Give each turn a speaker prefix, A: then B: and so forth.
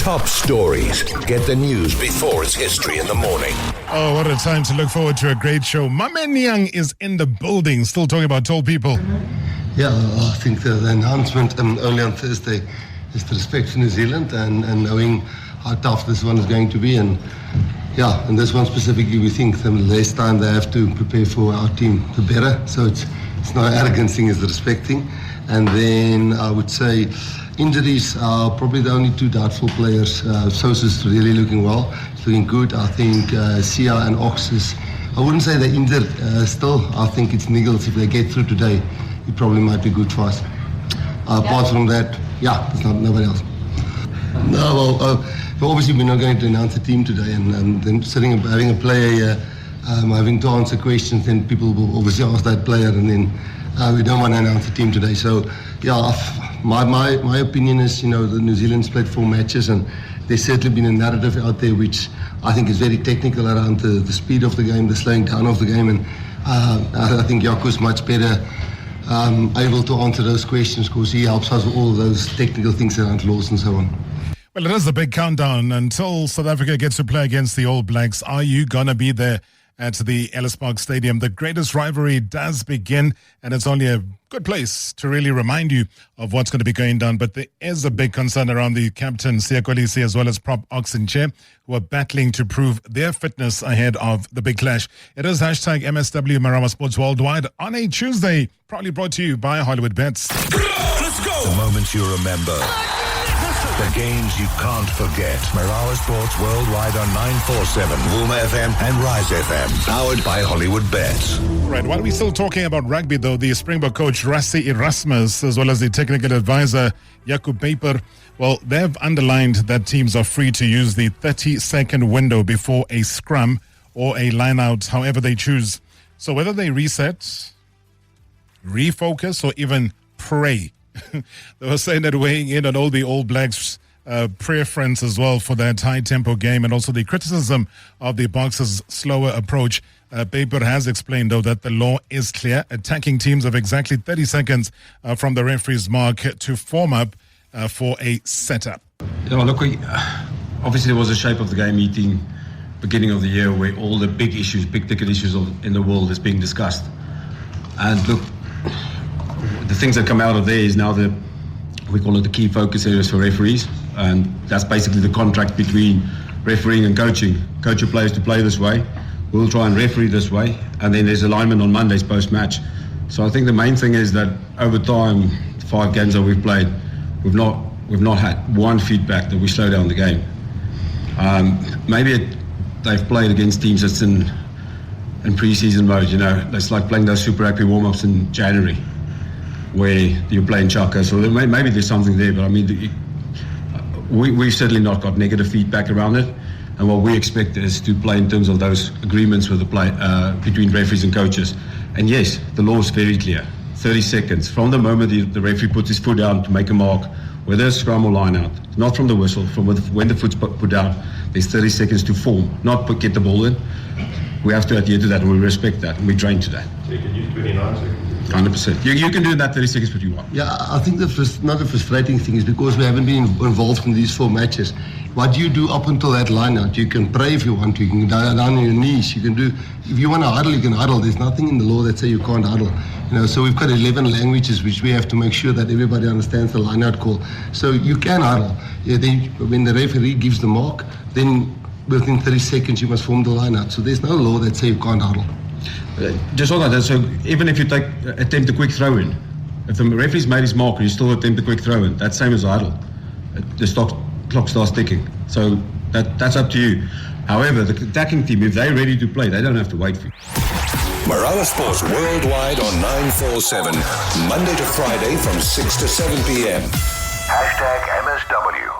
A: top stories. Get the news before it's history in the morning.
B: Oh, what a time to look forward to a great show. Mame Nyang is in the building, still talking about tall people.
C: Yeah, I think the announcement only on Thursday is the respect for New Zealand and knowing how tough this one is going to be. And yeah, and this one specifically, we think the less time they have to prepare for our team, the better. So it's not an arrogant thing, it's the respect thing. And then I would say injuries are probably the only two doubtful players. Sosa's really looking well, it's looking good. I think Sia and Ox is, I wouldn't say they're injured still. I think it's niggles. If they get through today, it probably might be good for us. Apart from that, yeah, there's nobody else. No, well, obviously we're not going to announce a team today, and then sitting and having a player having to answer questions, then people will obviously ask that player, and then we don't want to announce a team today. So, yeah, my opinion is, the New Zealand's played 4 matches, and there's certainly been a narrative out there which I think is very technical around the speed of the game, the slowing down of the game, and I think Jaco's much better able to answer those questions because he helps us with all of those technical things around laws and so on.
B: Well, it is the big countdown until South Africa gets to play against the All Blacks. Are you going to be there at the Ellis Park Stadium? The greatest rivalry does begin, and it's only a good place to really remind you of what's going to be going down. But there is a big concern around the captain, Siyakolisi, as well as prop Oxenche, who are battling to prove their fitness ahead of the big clash. It is hashtag MSW Marawa Sports Worldwide on a Tuesday, proudly brought to you by Hollywood Bets.
A: Let's go! The moments you remember. The games you can't forget. Marawa Sports Worldwide on 947, Vuma FM and Rise FM. Powered by Hollywood Bets.
B: Right, while we're still talking about rugby, though, the Springbok coach Rassie Erasmus, as well as the technical advisor Jaco Paper, well, they've underlined that teams are free to use the 30-second window before a scrum or a line-out, however they choose. So whether they reset, refocus, or even pray, they were saying that weighing in on all the All Blacks' preference as well for that high-tempo game and also the criticism of the Boks' slower approach. Paper has explained, though, that the law is clear, attacking teams of exactly 30 seconds from the referee's mark to form up for a setup.
D: Yeah, look, obviously there was a shape of the game meeting beginning of the year where all the big issues, big-ticket issues in the world is being discussed. And look, the things that come out of there is now we call it the key focus areas for referees, and that's basically the contract between refereeing and coaching. Coach your players to play this way, we'll try and referee this way, and then there's alignment on Mondays post-match. So I think the main thing is that over time, 5 games that we've played, we've not had one feedback that we slow down the game. Maybe they've played against teams that's in pre-season mode, it's like playing those Super Rugby warm-ups in January, where you're playing Chaka, so maybe there's something there, but I mean, we've certainly not got negative feedback around it, and what we expect is to play in terms of those agreements with the play between referees and coaches. And yes, the law is very clear, 30 seconds from the moment the referee puts his foot down to make a mark, whether it's scrum or line out, not from the whistle, from when the foot's put down, there's 30 seconds to form, not get the ball in. We have to adhere to that, and we respect that, and we train to that.
E: So you can use 29 seconds?
D: 100%. You can do in that 30 seconds what you want.
C: Yeah, I think another frustrating thing is because we haven't been involved in these 4 matches. What do you do up until that line out? You can pray if you want to. You can down on your knees. You can do, if you want to huddle, you can huddle. There's nothing in the law that says you can't huddle. So we've got 11 languages which we have to make sure that everybody understands the line out call. So you can huddle. Then when the referee gives the mark, then within 30 seconds you must form the line out. So there's no law that says you can't huddle.
D: Just on that, so even if you attempt a quick throw in, if the referee's made his mark and you still attempt a quick throw in, that's same as idle. The clock starts ticking. So that's up to you. However, the attacking team, if they're ready to play, they don't have to wait for you.
A: Marawa Sports Worldwide on 947, Monday to Friday from 6 to 7 p.m.
F: Hashtag MSW.